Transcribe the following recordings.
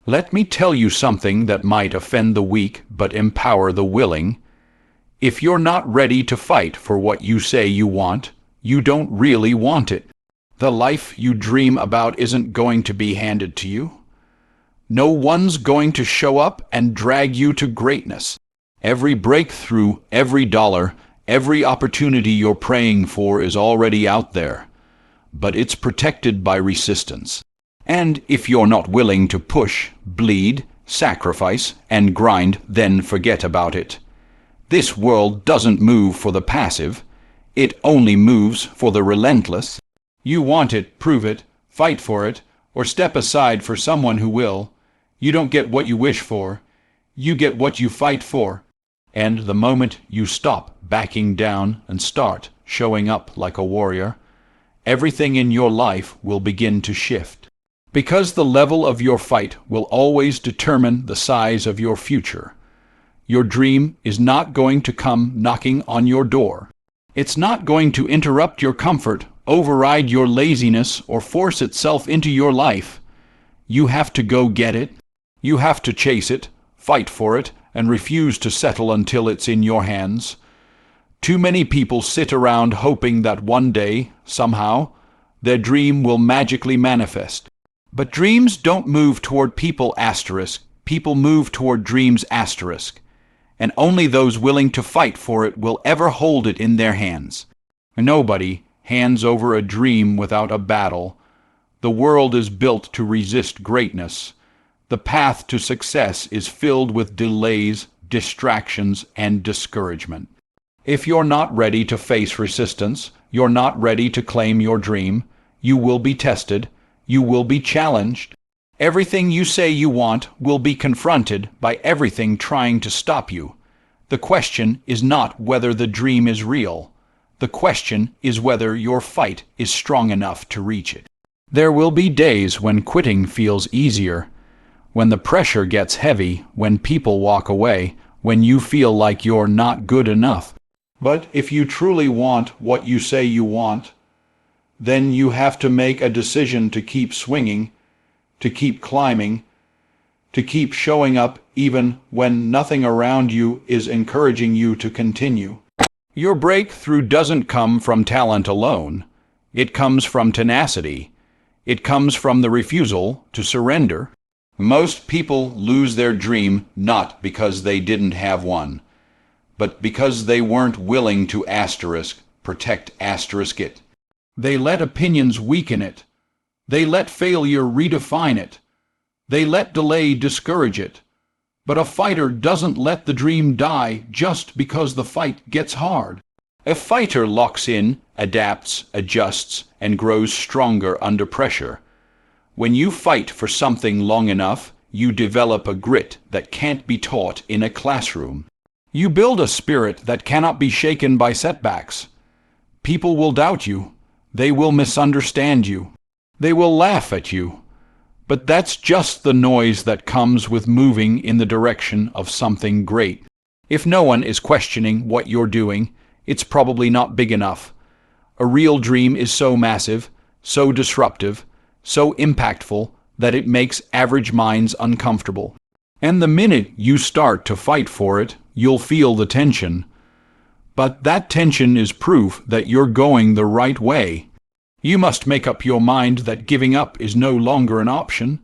Let me tell you something that might offend the weak but empower the willing. If you're not ready to fight for what you say you want, you don't really want it. The life you dream about isn't going to be handed to you. No one's going to show up and drag you to greatness. Every breakthrough, every dollar, every opportunity you're praying for is already out there, but it's protected by resistance. And if you're not willing to push, bleed, sacrifice, and grind, then forget about it. This world doesn't move for the passive. It only moves for the relentless. You want it, prove it, fight for it, or step aside for someone who will. You don't get what you wish for. You get what you fight for. And the moment you stop backing down and start showing up like a warrior, everything in your life will begin to shift. Because the level of your fight will always determine the size of your future. Your dream is not going to come knocking on your door. It's not going to interrupt your comfort, override your laziness, or force itself into your life. You have to go get it. You have to chase it, fight for it, and refuse to settle until it's in your hands. Too many people sit around hoping that one day, somehow, their dream will magically manifest. But dreams don't move toward people asterisk. People move toward dreams asterisk. And only those willing to fight for it will ever hold it in their hands. Nobody hands over a dream without a battle. The world is built to resist greatness. The path to success is filled with delays, distractions, and discouragement. If you're not ready to face resistance, you're not ready to claim your dream, you will be tested, you will be challenged. Everything you say you want will be confronted by everything trying to stop you. The question is not whether the dream is real. The question is whether your fight is strong enough to reach it. There will be days when quitting feels easier, when the pressure gets heavy, when people walk away, when you feel like you're not good enough. But if you truly want what you say you want, then you have to make a decision to keep swinging, to keep climbing, to keep showing up even when nothing around you is encouraging you to continue. Your breakthrough doesn't come from talent alone. It comes from tenacity. It comes from the refusal to surrender. Most people lose their dream not because they didn't have one, but because they weren't willing to protect it. They let opinions weaken it. They let failure redefine it. They let delay discourage it. But a fighter doesn't let the dream die just because the fight gets hard. A fighter locks in, adapts, adjusts, and grows stronger under pressure. When you fight for something long enough, you develop a grit that can't be taught in a classroom. You build a spirit that cannot be shaken by setbacks. People will doubt you. They will misunderstand you. They will laugh at you. But that's just the noise that comes with moving in the direction of something great. If no one is questioning what you're doing, it's probably not big enough. A real dream is so massive, so disruptive, so impactful that it makes average minds uncomfortable. And the minute you start to fight for it, you'll feel the tension. But that tension is proof that you're going the right way. You must make up your mind that giving up is no longer an option,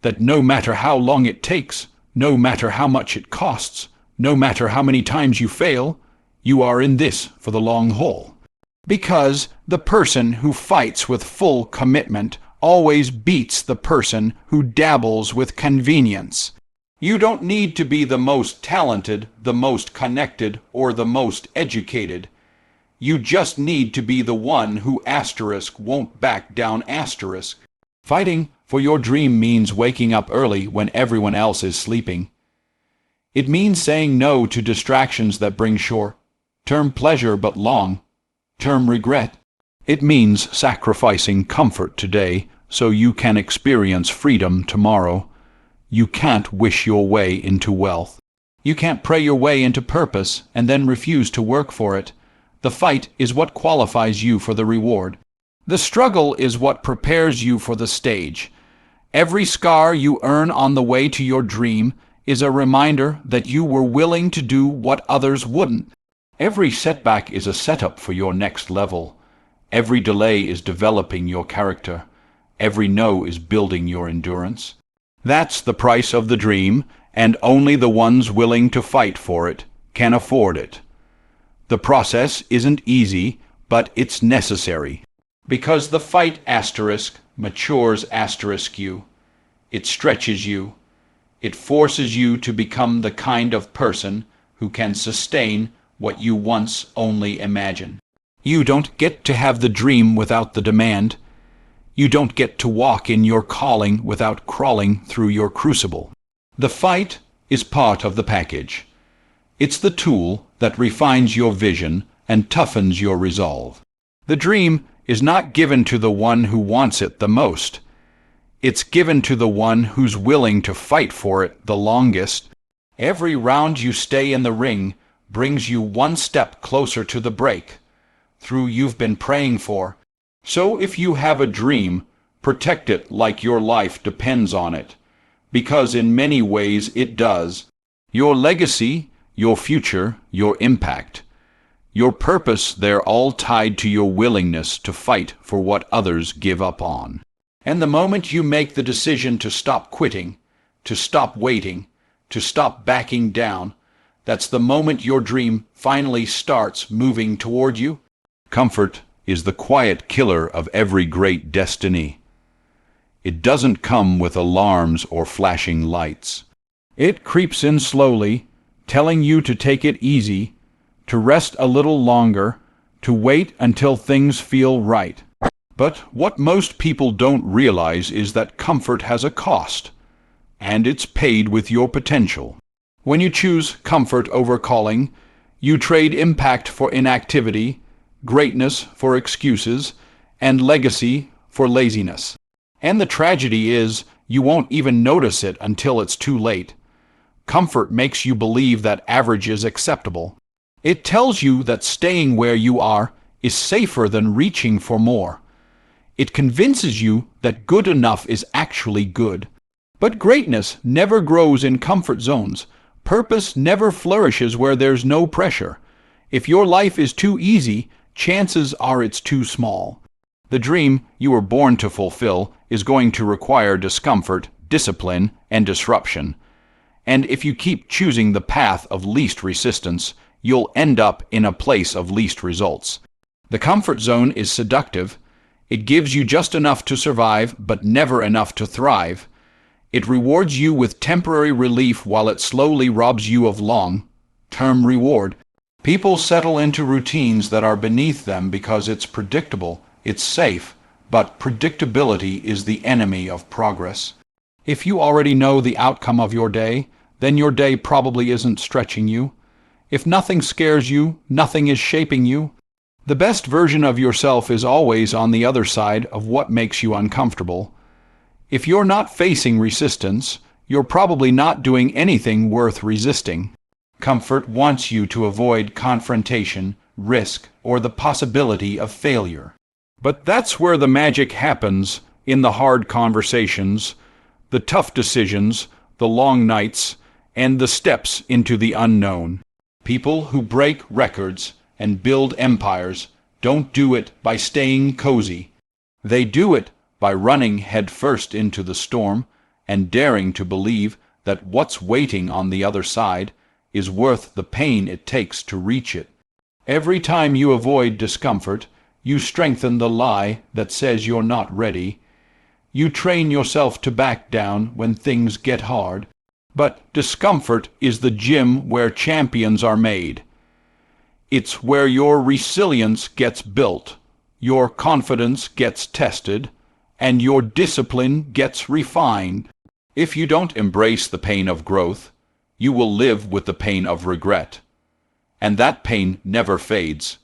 that no matter how long it takes, no matter how much it costs, no matter how many times you fail, you are in this for the long haul. Because the person who fights with full commitment always beats the person who dabbles with convenience. You don't need to be the most talented, the most connected, or the most educated. You just need to be the one who won't back down . Fighting for your dream means waking up early when everyone else is sleeping. It means saying no to distractions that bring short-term pleasure but long-term regret. It means sacrificing comfort today so you can experience freedom tomorrow. You can't wish your way into wealth. You can't pray your way into purpose and then refuse to work for it. The fight is what qualifies you for the reward. The struggle is what prepares you for the stage. Every scar you earn on the way to your dream is a reminder that you were willing to do what others wouldn't. Every setback is a setup for your next level. Every delay is developing your character. Every no is building your endurance. That's the price of the dream, and only the ones willing to fight for it can afford it. The process isn't easy, but it's necessary. Because the fight asterisk matures asterisk you. It stretches you. It forces you to become the kind of person who can sustain what you once only imagined. You don't get to have the dream without the demand. You don't get to walk in your calling without crawling through your crucible. The fight is part of the package. It's the tool that refines your vision and toughens your resolve. The dream is not given to the one who wants it the most. It's given to the one who's willing to fight for it the longest. Every round you stay in the ring brings you one step closer to the break, through you've been praying for. So if you have a dream, protect it like your life depends on it, because in many ways it does. Your legacy, your future, your impact, your purpose, they're all tied to your willingness to fight for what others give up on. And the moment you make the decision to stop quitting, to stop waiting, to stop backing down, that's the moment your dream finally starts moving toward you. Comfort is the quiet killer of every great destiny. It doesn't come with alarms or flashing lights. It creeps in slowly, telling you to take it easy, to rest a little longer, to wait until things feel right. But what most people don't realize is that comfort has a cost, and it's paid with your potential. When you choose comfort over calling, you trade impact for inactivity, greatness for excuses, and legacy for laziness. And the tragedy is, you won't even notice it until it's too late. Comfort makes you believe that average is acceptable. It tells you that staying where you are is safer than reaching for more. It convinces you that good enough is actually good. But greatness never grows in comfort zones. Purpose never flourishes where there's no pressure. If your life is too easy, chances are it's too small. The dream you were born to fulfill is going to require discomfort, discipline, and disruption. And if you keep choosing the path of least resistance, you'll end up in a place of least results. The comfort zone is seductive. It gives you just enough to survive, but never enough to thrive. It rewards you with temporary relief while it slowly robs you of long-term reward. People settle into routines that are beneath them because it's predictable, it's safe, but predictability is the enemy of progress. If you already know the outcome of your day, then your day probably isn't stretching you. If nothing scares you, nothing is shaping you. The best version of yourself is always on the other side of what makes you uncomfortable. If you're not facing resistance, you're probably not doing anything worth resisting. Comfort wants you to avoid confrontation, risk, or the possibility of failure. But that's where the magic happens, in the hard conversations, the tough decisions, the long nights, and the steps into the unknown. People who break records and build empires don't do it by staying cozy. They do it by running headfirst into the storm and daring to believe that what's waiting on the other side is worth the pain it takes to reach it. Every time you avoid discomfort, you strengthen the lie that says you're not ready. You train yourself to back down when things get hard. But discomfort is the gym where champions are made. It's where your resilience gets built, your confidence gets tested, and your discipline gets refined. If you don't embrace the pain of growth, you will live with the pain of regret. And that pain never fades.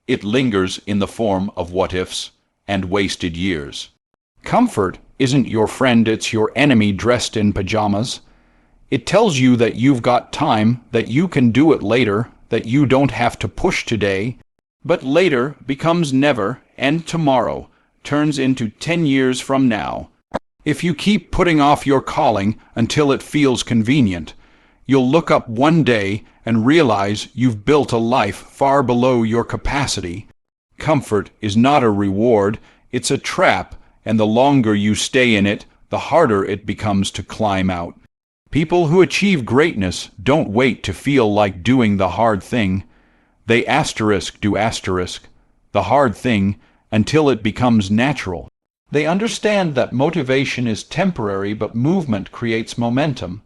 It lingers in the form of what-ifs and wasted years. Comfort isn't your friend, it's your enemy dressed in pajamas. It tells you that you've got time, that you can do it later, that you don't have to push today. But later becomes never, and tomorrow turns into 10 years from now. If you keep putting off your calling until it feels convenient, you'll look up one day and realize you've built a life far below your capacity. Comfort is not a reward, it's a trap, and the longer you stay in it, the harder it becomes to climb out. People who achieve greatness don't wait to feel like doing the hard thing. They do the hard thing until it becomes natural. They understand that motivation is temporary, but movement creates momentum.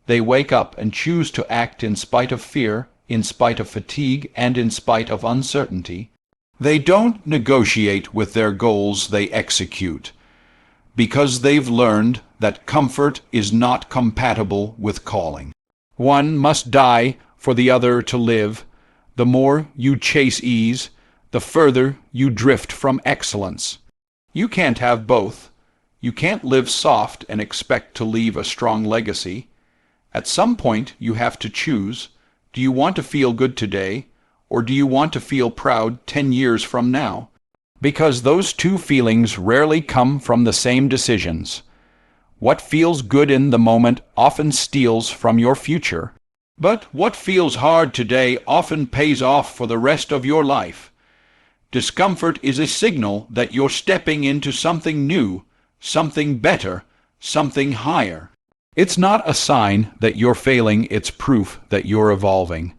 They wake up and choose to act in spite of fear, in spite of fatigue, and in spite of uncertainty. They don't negotiate with their goals, they execute, because they've learned that comfort is not compatible with calling. One must die for the other to live. The more you chase ease, the further you drift from excellence. You can't have both. You can't live soft and expect to leave a strong legacy. At some point, you have to choose. Do you want to feel good today, or do you want to feel proud 10 years from now? Because those two feelings rarely come from the same decisions. What feels good in the moment often steals from your future. But what feels hard today often pays off for the rest of your life. Discomfort is a signal that you're stepping into something new, something better, something higher. It's not a sign that you're failing, it's proof that you're evolving.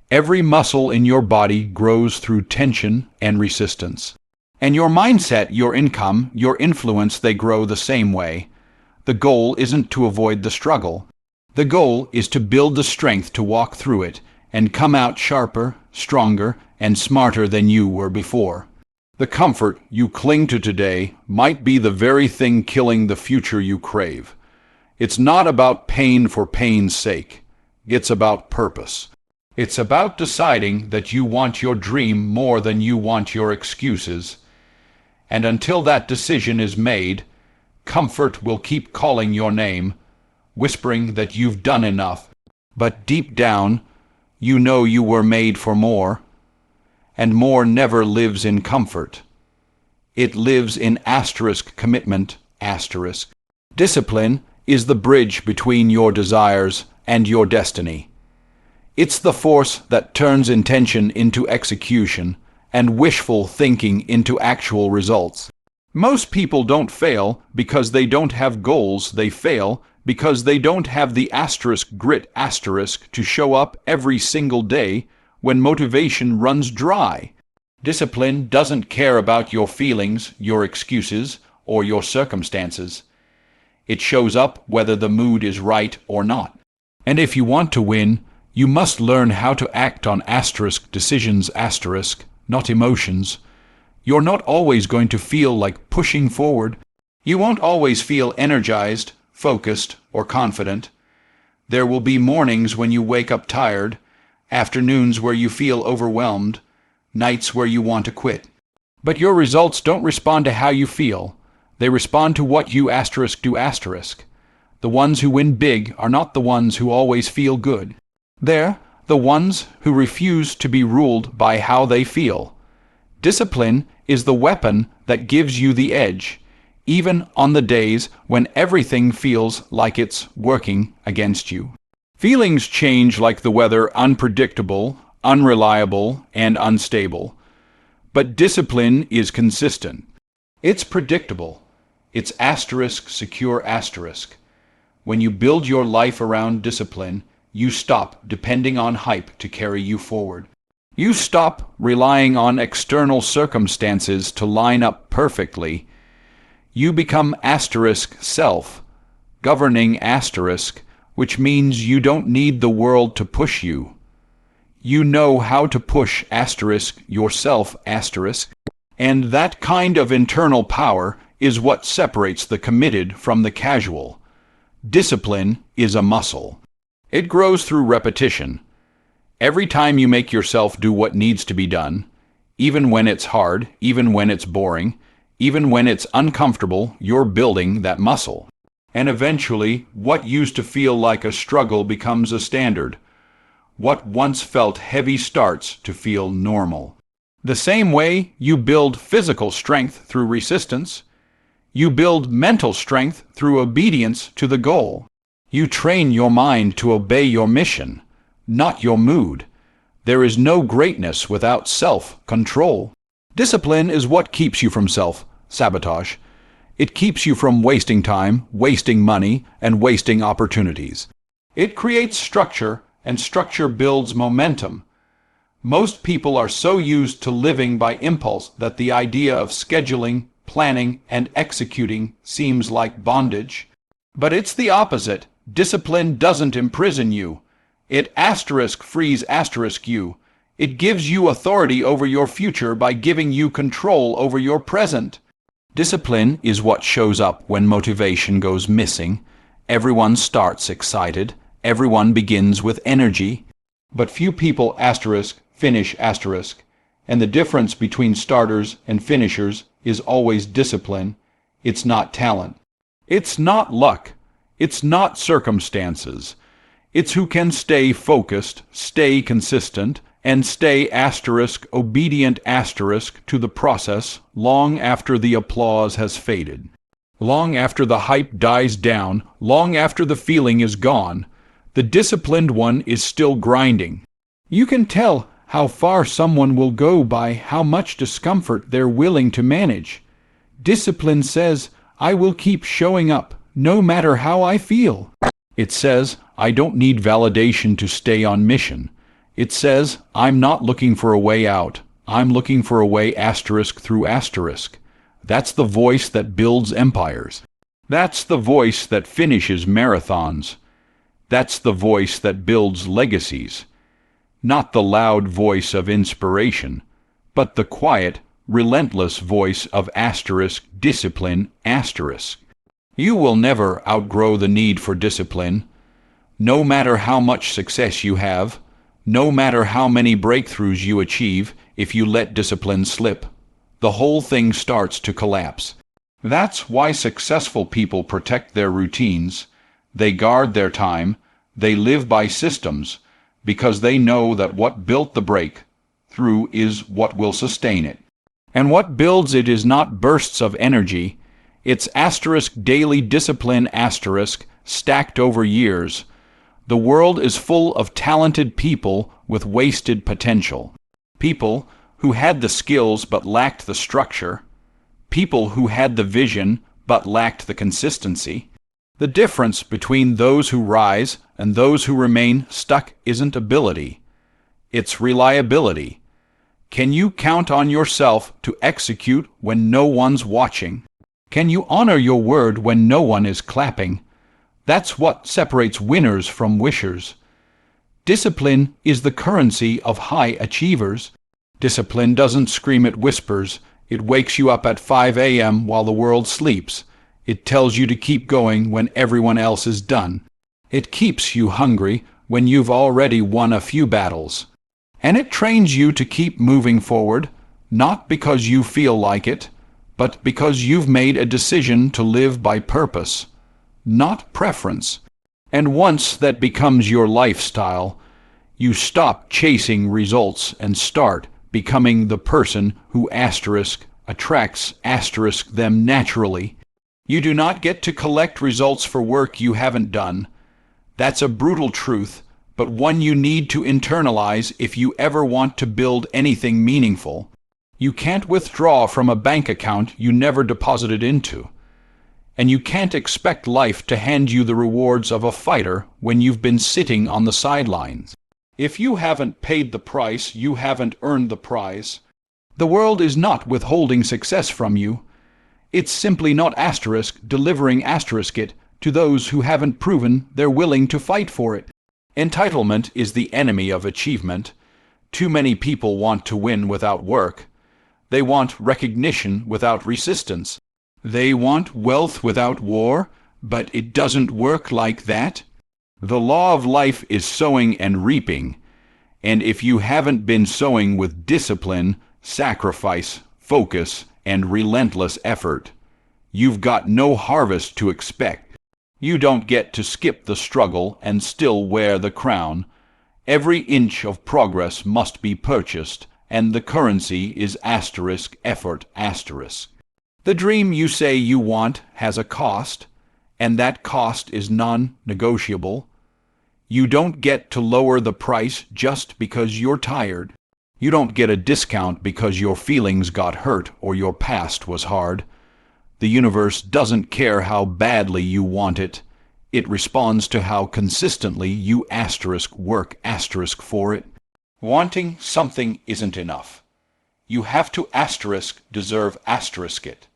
Every muscle in your body grows through tension and resistance. And your mindset, your income, your influence, they grow the same way. The goal isn't to avoid the struggle. The goal is to build the strength to walk through it and come out sharper, stronger, and smarter than you were before. The comfort you cling to today might be the very thing killing the future you crave. It's not about pain for pain's sake. It's about purpose. It's about deciding that you want your dream more than you want your excuses. And until that decision is made, comfort will keep calling your name, whispering that you've done enough. But deep down, you know you were made for more. And more never lives in comfort. It lives in commitment. Discipline is the bridge between your desires and your destiny. It's the force that turns intention into execution and wishful thinking into actual results. Most people don't fail because they don't have goals. They fail because they don't have the grit to show up every single day when motivation runs dry. Discipline doesn't care about your feelings, your excuses, or your circumstances. It shows up whether the mood is right or not. And if you want to win, you must learn how to act on decisions, not emotions. You're not always going to feel like pushing forward. You won't always feel energized, focused, or confident. There will be mornings when you wake up tired, afternoons where you feel overwhelmed, nights where you want to quit. But your results don't respond to how you feel. They respond to what you do. The ones who win big are not the ones who always feel good. They're the ones who refuse to be ruled by how they feel. Discipline is the weapon that gives you the edge, even on the days when everything feels like it's working against you. Feelings change like the weather, unpredictable, unreliable, and unstable. But discipline is consistent. It's predictable. It's secure. When you build your life around discipline, you stop depending on hype to carry you forward. You stop relying on external circumstances to line up perfectly. You become self, governing which means you don't need the world to push you. You know how to push yourself and that kind of internal power is what separates the committed from the casual. Discipline is a muscle. It grows through repetition. Every time you make yourself do what needs to be done, even when it's hard, even when it's boring, even when it's uncomfortable, you're building that muscle. And eventually, what used to feel like a struggle becomes a standard. What once felt heavy starts to feel normal. The same way you build physical strength through resistance, You build mental strength through obedience to the goal. You train your mind to obey your mission, not your mood. There is no greatness without self-control. Discipline is what keeps you from self-sabotage. It keeps you from wasting time, wasting money, and wasting opportunities. It creates structure, and structure builds momentum. Most people are so used to living by impulse that the idea of scheduling, planning, and executing seems like bondage. But it's the opposite. Discipline doesn't imprison you. It frees you. It gives you authority over your future by giving you control over your present. Discipline is what shows up when motivation goes missing. Everyone starts excited. Everyone begins with energy. But few people finish . And the difference between starters and finishers is always discipline. It's not talent. It's not luck. It's not circumstances. It's who can stay focused, stay consistent, and stay obedient to the process long after the applause has faded. Long after the hype dies down, long after the feeling is gone, the disciplined one is still grinding. You can tell how far someone will go by how much discomfort they're willing to manage. Discipline says, I will keep showing up, no matter how I feel. It says, I don't need validation to stay on mission. It says, I'm not looking for a way out. I'm looking for a way through . That's the voice that builds empires. That's the voice that finishes marathons. That's the voice that builds legacies. Not the loud voice of inspiration, but the quiet, relentless voice of discipline . You will never outgrow the need for discipline. No matter how much success you have, no matter how many breakthroughs you achieve, if you let discipline slip, the whole thing starts to collapse. That's why successful people protect their routines. They guard their time. They live by systems, because they know that what built the breakthrough is what will sustain it. And what builds it is not bursts of energy. It's daily discipline stacked over years. The world is full of talented people with wasted potential. People who had the skills but lacked the structure. People who had the vision but lacked the consistency. The difference between those who rise and those who remain stuck isn't ability. It's reliability. Can you count on yourself to execute when no one's watching? Can you honor your word when no one is clapping? That's what separates winners from wishers. Discipline is the currency of high achievers. Discipline doesn't scream at whispers. It wakes you up at 5 a.m. while the world sleeps. It tells you to keep going when everyone else is done. It keeps you hungry when you've already won a few battles. And it trains you to keep moving forward, not because you feel like it, but because you've made a decision to live by purpose, not preference. And once that becomes your lifestyle, you stop chasing results and start becoming the person who attracts them naturally. You do not get to collect results for work you haven't done. That's a brutal truth, but one you need to internalize if you ever want to build anything meaningful. You can't withdraw from a bank account you never deposited into. And you can't expect life to hand you the rewards of a fighter when you've been sitting on the sidelines. If you haven't paid the price, you haven't earned the prize. The world is not withholding success from you. It's simply not delivering it to those who haven't proven they're willing to fight for it. Entitlement is the enemy of achievement. Too many people want to win without work. They want recognition without resistance. They want wealth without war, but it doesn't work like that. The law of life is sowing and reaping, and if you haven't been sowing with discipline, sacrifice, focus, and relentless effort, you've got no harvest to expect. You don't get to skip the struggle and still wear the crown. Every inch of progress must be purchased, and the currency is effort . The dream you say you want has a cost, and that cost is non-negotiable. You don't get to lower the price just because you're tired. You don't get a discount because your feelings got hurt or your past was hard. The universe doesn't care how badly you want it. It responds to how consistently you work for it. Wanting something isn't enough. You have to deserve it.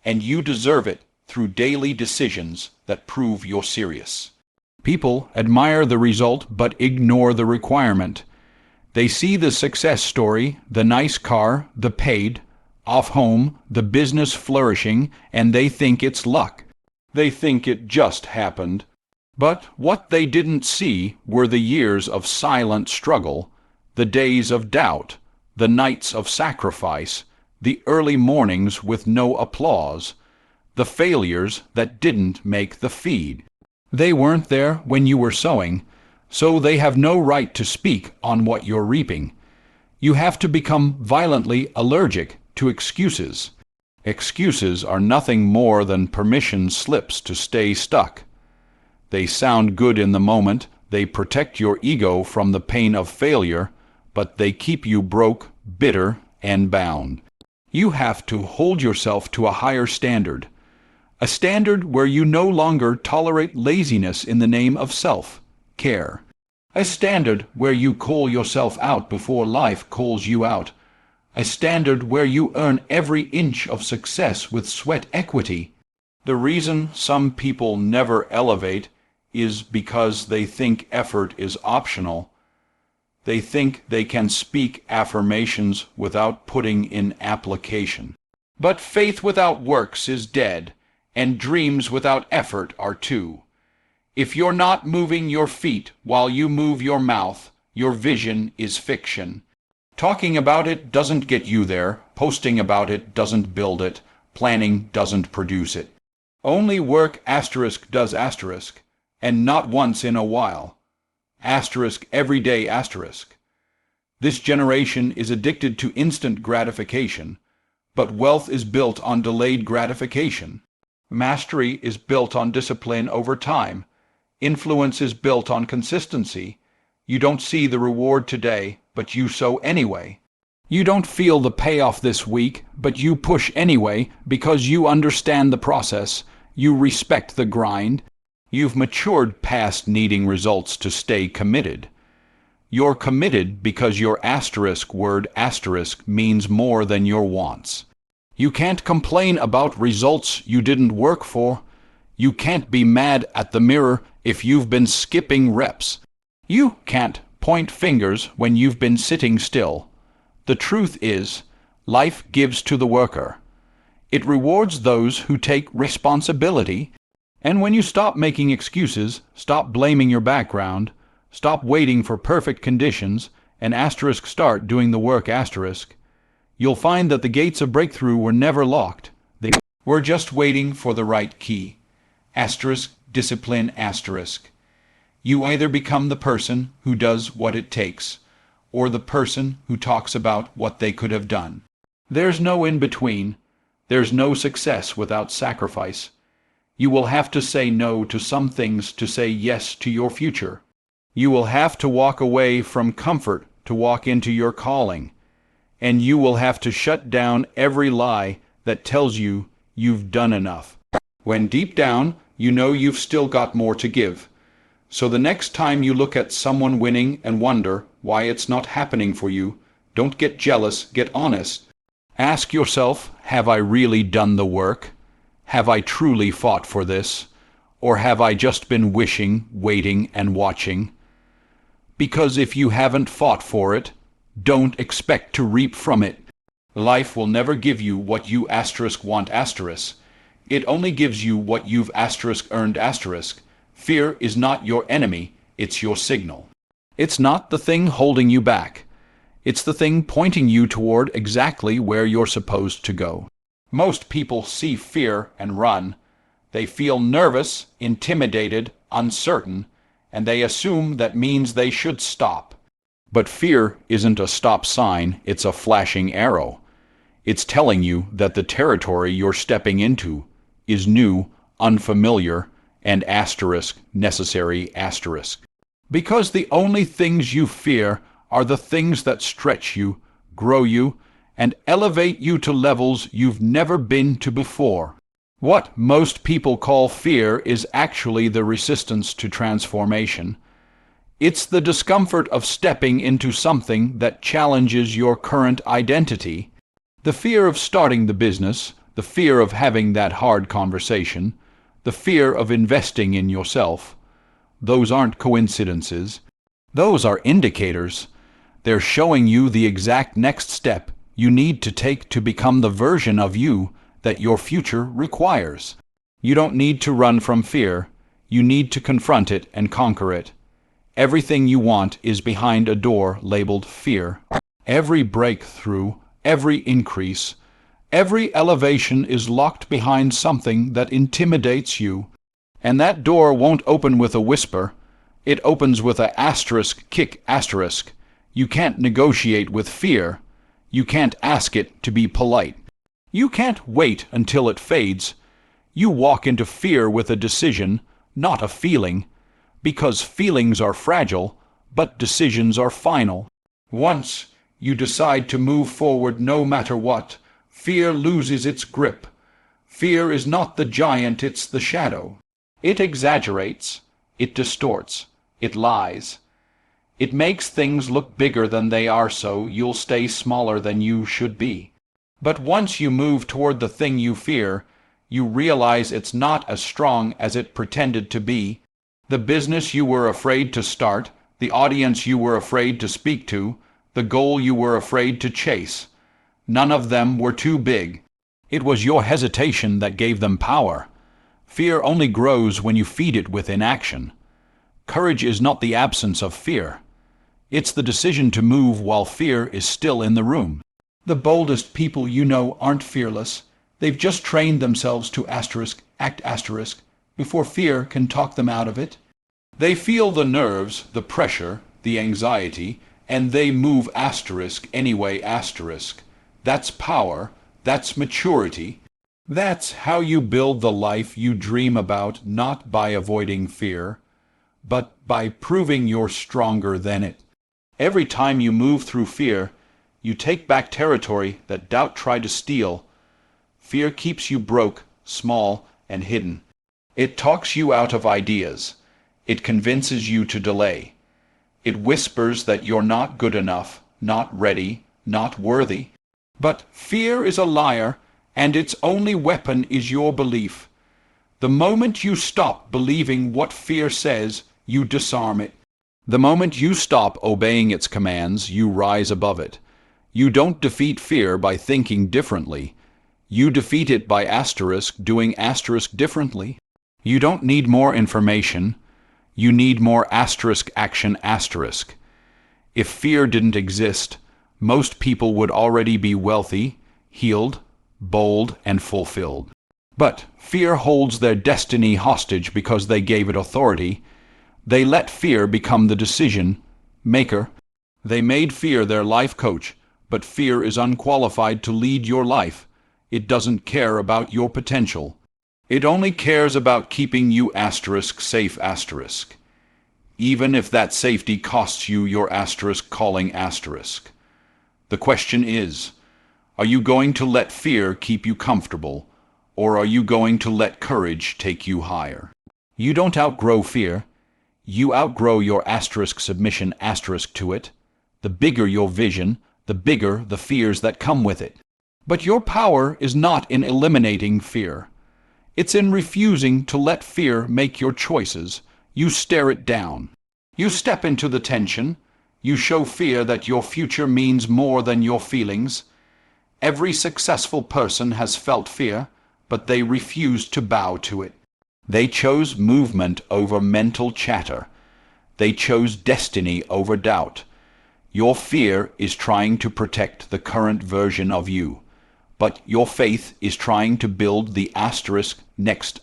And you deserve it through daily decisions that prove you're serious. People admire the result but ignore the requirement. They see the success story, the nice car, the paid off home, the business flourishing, and they think it's luck. They think it just happened. But what they didn't see were the years of silent struggle, the days of doubt, the nights of sacrifice, the early mornings with no applause, the failures that didn't make the feed. They weren't there when you were sowing, so they have no right to speak on what you're reaping. You have to become violently allergic to excuses. Excuses are nothing more than permission slips to stay stuck. They sound good in the moment, they protect your ego from the pain of failure, but they keep you broke, bitter, and bound. You have to hold yourself to a higher standard. A standard where you no longer tolerate laziness in the name of self-care. A standard where you call yourself out before life calls you out. A standard where you earn every inch of success with sweat equity. The reason some people never elevate is because they think effort is optional. They think they can speak affirmations without putting in application. But faith without works is dead, and dreams without effort are too. If you're not moving your feet while you move your mouth, your vision is fiction. Talking about it doesn't get you there, posting about it doesn't build it, planning doesn't produce it. Only work does and not once in a while. Every day . This generation is addicted to instant gratification, but wealth is built on delayed gratification. Mastery is built on discipline over time. Influence is built on consistency. You don't see the reward today, but you sow anyway. You don't feel the payoff this week, but you push anyway because you understand the process. You respect the grind. You've matured past needing results to stay committed. You're committed because your word means more than your wants. You can't complain about results you didn't work for. You can't be mad at the mirror if you've been skipping reps. You can't point fingers when you've been sitting still. The truth is, life gives to the worker. It rewards those who take responsibility. And when you stop making excuses, stop blaming your background, stop waiting for perfect conditions, and start doing the work you'll find that the gates of breakthrough were never locked. They were just waiting for the right key. Discipline . You either become the person who does what it takes, or the person who talks about what they could have done. There's no in between. There's no success without sacrifice. You will have to say no to some things to say yes to your future. You will have to walk away from comfort to walk into your calling. And you will have to shut down every lie that tells you you've done enough. When deep down, you know you've still got more to give. So the next time you look at someone winning and wonder why it's not happening for you, don't get jealous, get honest. Ask yourself, have I really done the work? Have I truly fought for this? Or have I just been wishing, waiting, and watching? Because if you haven't fought for it, don't expect to reap from it. Life will never give you what you want . It only gives you what you've earned . Fear is not your enemy, it's your signal. It's not the thing holding you back. It's the thing pointing you toward exactly where you're supposed to go. Most people see fear and run. They feel nervous, intimidated, uncertain, and they assume that means they should stop. But fear isn't a stop sign, it's a flashing arrow. It's telling you that the territory you're stepping into is new, unfamiliar, and necessary. Because the only things you fear are the things that stretch you, grow you, and elevate you to levels you've never been to before. What most people call fear is actually the resistance to transformation. It's the discomfort of stepping into something that challenges your current identity. The fear of starting the business, the fear of having that hard conversation, the fear of investing in yourself. Those aren't coincidences. Those are indicators. They're showing you the exact next step you need to take to become the version of you that your future requires. You don't need to run from fear. You need to confront it and conquer it. Everything you want is behind a door labeled fear. Every breakthrough, every increase, every elevation is locked behind something that intimidates you. And that door won't open with a whisper. It opens with a kick. You can't negotiate with fear. You can't ask it to be polite. You can't wait until it fades. You walk into fear with a decision, not a feeling, because feelings are fragile, but decisions are final. Once you decide to move forward no matter what, fear loses its grip. Fear is not the giant, it's the shadow. It exaggerates, it distorts, it lies. It makes things look bigger than they are, so you'll stay smaller than you should be. But once you move toward the thing you fear, you realize it's not as strong as it pretended to be. The business you were afraid to start, the audience you were afraid to speak to, the goal you were afraid to chase. None of them were too big. It was your hesitation that gave them power. Fear only grows when you feed it with inaction. Courage is not the absence of fear. It's the decision to move while fear is still in the room. The boldest people you know aren't fearless. They've just trained themselves to act before fear can talk them out of it. They feel the nerves, the pressure, the anxiety, and they move anyway. That's power. That's maturity. That's how you build the life you dream about, not by avoiding fear, but by proving you're stronger than it. Every time you move through fear, you take back territory that doubt tried to steal. Fear keeps you broke, small, and hidden. It talks you out of ideas. It convinces you to delay. It whispers that you're not good enough, not ready, not worthy. But fear is a liar, and its only weapon is your belief. The moment you stop believing what fear says, you disarm it. The moment you stop obeying its commands, you rise above it. You don't defeat fear by thinking differently. You defeat it by doing differently. You don't need more information. You need more action. If fear didn't exist, most people would already be wealthy, healed, bold, and fulfilled. But fear holds their destiny hostage because they gave it authority. They let fear become the decision maker. They made fear their life coach, but fear is unqualified to lead your life. It doesn't care about your potential. It only cares about keeping you safe. Even if that safety costs you your calling. The question is, are you going to let fear keep you comfortable, or are you going to let courage take you higher? You don't outgrow fear. You outgrow your submission to it. The bigger your vision, the bigger the fears that come with it. But your power is not in eliminating fear. It's in refusing to let fear make your choices. You stare it down. You step into the tension. You show fear that your future means more than your feelings. Every successful person has felt fear, but they refused to bow to it. They chose movement over mental chatter. They chose destiny over doubt. Your fear is trying to protect the current version of you, but your faith is trying to build the next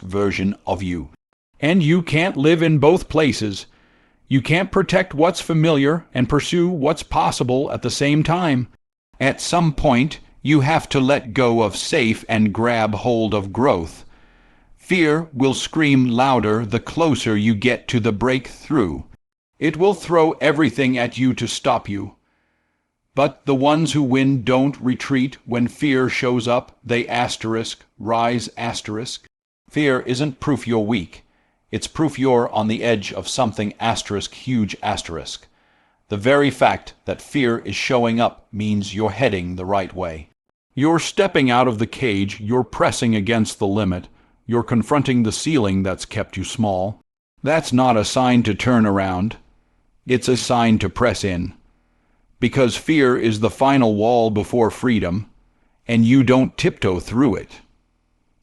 version of you. And you can't live in both places. You can't protect what's familiar and pursue what's possible at the same time. At some point, You have to let go of safe and grab hold of growth. Fear will scream louder the closer you get to the breakthrough. It will throw everything at you to stop you. But the ones who win don't retreat when fear shows up. They rise asterisk. Fear isn't proof you're weak. It's proof you're on the edge of something huge asterisk. The very fact that fear is showing up means you're heading the right way. You're stepping out of the cage, you're pressing against the limit, you're confronting the ceiling that's kept you small. That's not a sign to turn around. It's a sign to press in. Because fear is the final wall before freedom, and you don't tiptoe through it.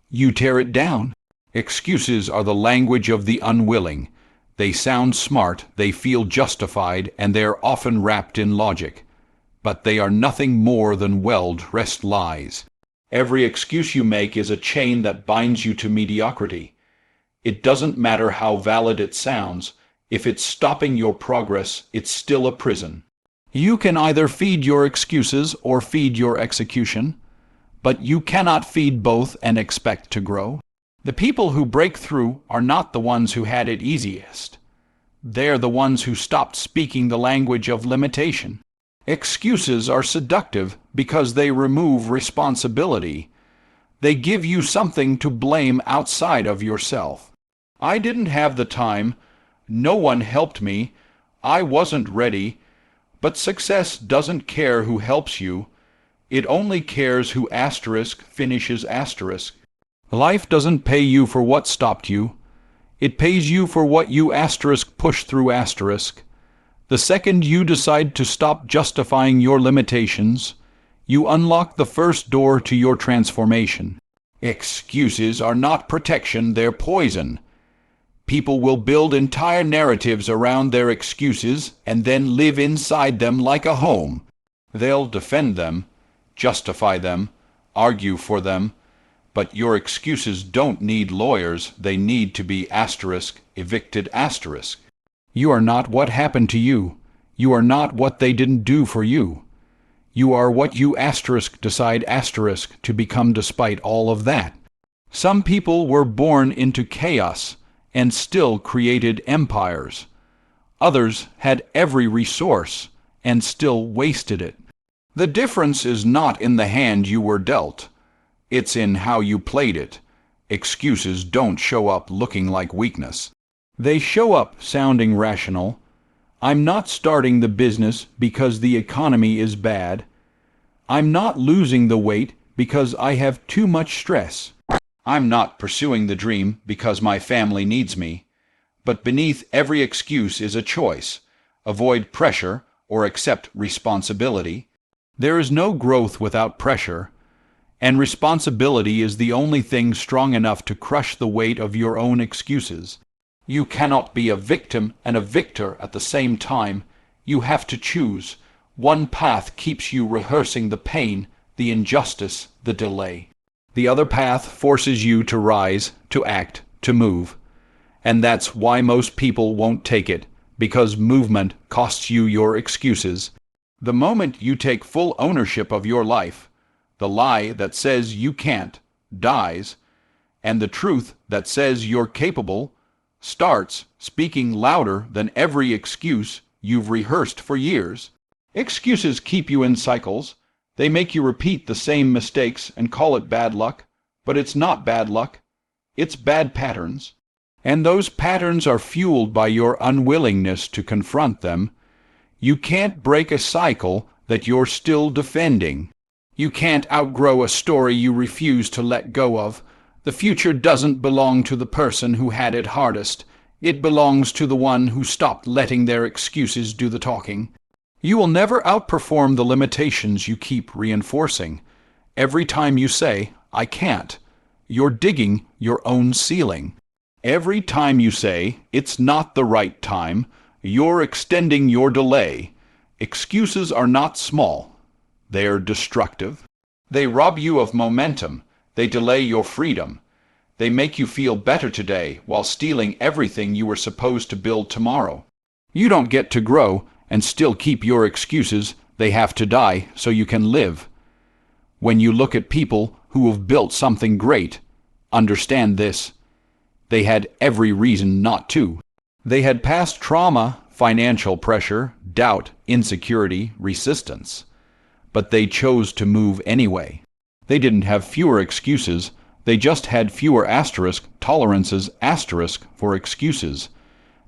You tear it down. Excuses are the language of the unwilling. They sound smart, they feel justified, and they're often wrapped in logic. But they are nothing more than well-dressed lies. Every excuse you make is a chain that binds you to mediocrity. It doesn't matter how valid it sounds. If it's stopping your progress, it's still a prison. You can either feed your excuses or feed your execution, but you cannot feed both and expect to grow. The people who break through are not the ones who had it easiest. They're the ones who stopped speaking the language of limitation. Excuses are seductive because they remove responsibility. They give you something to blame outside of yourself. I didn't have the time. No one helped me. I wasn't ready. But success doesn't care who helps you. It only cares who finishes asterisk. Life doesn't pay you for what stopped you. It pays you for what you push through asterisk. The second you decide to stop justifying your limitations, you unlock the first door to your transformation. Excuses are not protection, they're poison. People will build entire narratives around their excuses and then live inside them like a home. They'll defend them, justify them, argue for them, but your excuses don't need lawyers, they need to be evicted asterisk. You are not what happened to you. You are not what they didn't do for you. You are what you decide to become despite all of that. Some people were born into chaos and still created empires. Others had every resource and still wasted it. The difference is not in the hand you were dealt. It's in how you played it. Excuses don't show up looking like weakness. They show up sounding rational. I'm not starting the business because the economy is bad. I'm not losing the weight because I have too much stress. I'm not pursuing the dream because my family needs me. But beneath every excuse is a choice. Avoid pressure or accept responsibility. There is no growth without pressure, and responsibility is the only thing strong enough to crush the weight of your own excuses. You cannot be a victim and a victor at the same time. You have to choose. One path keeps you rehearsing the pain, the injustice, the delay. The other path forces you to rise, to act, to move. And that's why most people won't take it, because movement costs you your excuses. The moment you take full ownership of your life, the lie that says you can't dies, and the truth that says you're capable starts speaking louder than every excuse you've rehearsed for years. Excuses keep you in cycles. They make you repeat the same mistakes and call it bad luck, but it's not bad luck. It's bad patterns. And those patterns are fueled by your unwillingness to confront them. You can't break a cycle that you're still defending. You can't outgrow a story you refuse to let go of. The future doesn't belong to the person who had it hardest. It belongs to the one who stopped letting their excuses do the talking. You will never outperform the limitations you keep reinforcing. Every time you say, I can't, you're digging your own ceiling. Every time you say, it's not the right time, you're extending your delay. Excuses are not small. They're destructive. They rob you of momentum. They delay your freedom. They make you feel better today while stealing everything you were supposed to build tomorrow. You don't get to grow and still keep your excuses. They have to die so you can live. When you look at people who have built something great, understand this: they had every reason not to. They had past trauma, financial pressure, doubt, insecurity, resistance. But they chose to move anyway. They didn't have fewer excuses, they just had fewer tolerances for excuses.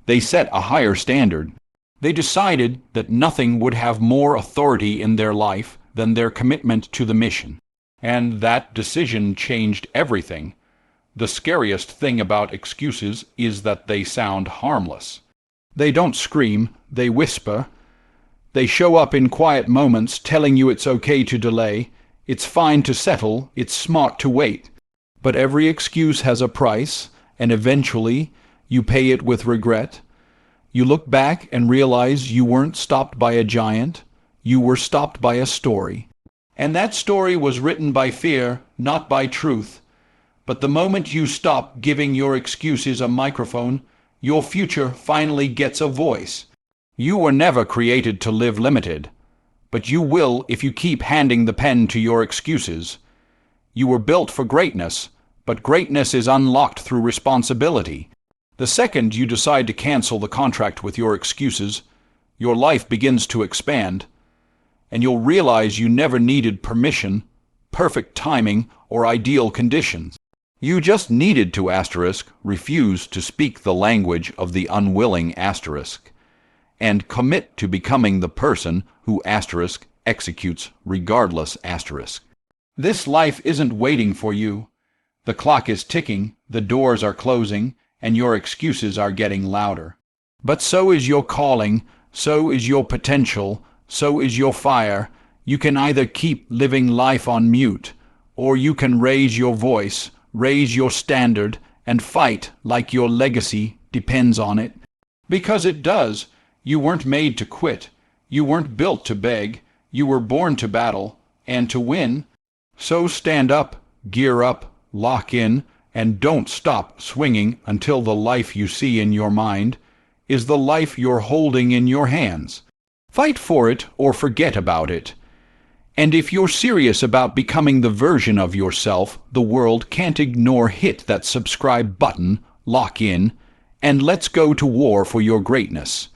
They set a higher standard. They decided that nothing would have more authority in their life than their commitment to the mission. And that decision changed everything. The scariest thing about excuses is that they sound harmless. They don't scream, they whisper. They show up in quiet moments telling you it's okay to delay, it's fine to settle, it's smart to wait. But every excuse has a price, and eventually you pay it with regret. You look back and realize you weren't stopped by a giant, you were stopped by a story. And that story was written by fear, not by truth. But the moment you stop giving your excuses a microphone, your future finally gets a voice. You were never created to live limited, but you will if you keep handing the pen to your excuses. You were built for greatness, but greatness is unlocked through responsibility. The second you decide to cancel the contract with your excuses, your life begins to expand, and you'll realize you never needed permission, perfect timing, or ideal conditions. You just needed to refuse to speak the language of the unwilling and commit to becoming the person who executes regardless . This life isn't waiting for you. The clock is ticking, the doors are closing, and your excuses are getting louder. But so is your calling, so is your potential, so is your fire. You can either keep living life on mute, or you can raise your voice, raise your standard, and fight like your legacy depends on it. Because it does. You weren't made to quit. You weren't built to beg. You were born to battle and to win. So stand up, gear up, lock in, and don't stop swinging until the life you see in your mind is the life you're holding in your hands. Fight for it or forget about it. And if you're serious about becoming the version of yourself the world can't ignore, hit that subscribe button, lock in, and let's go to war for your greatness.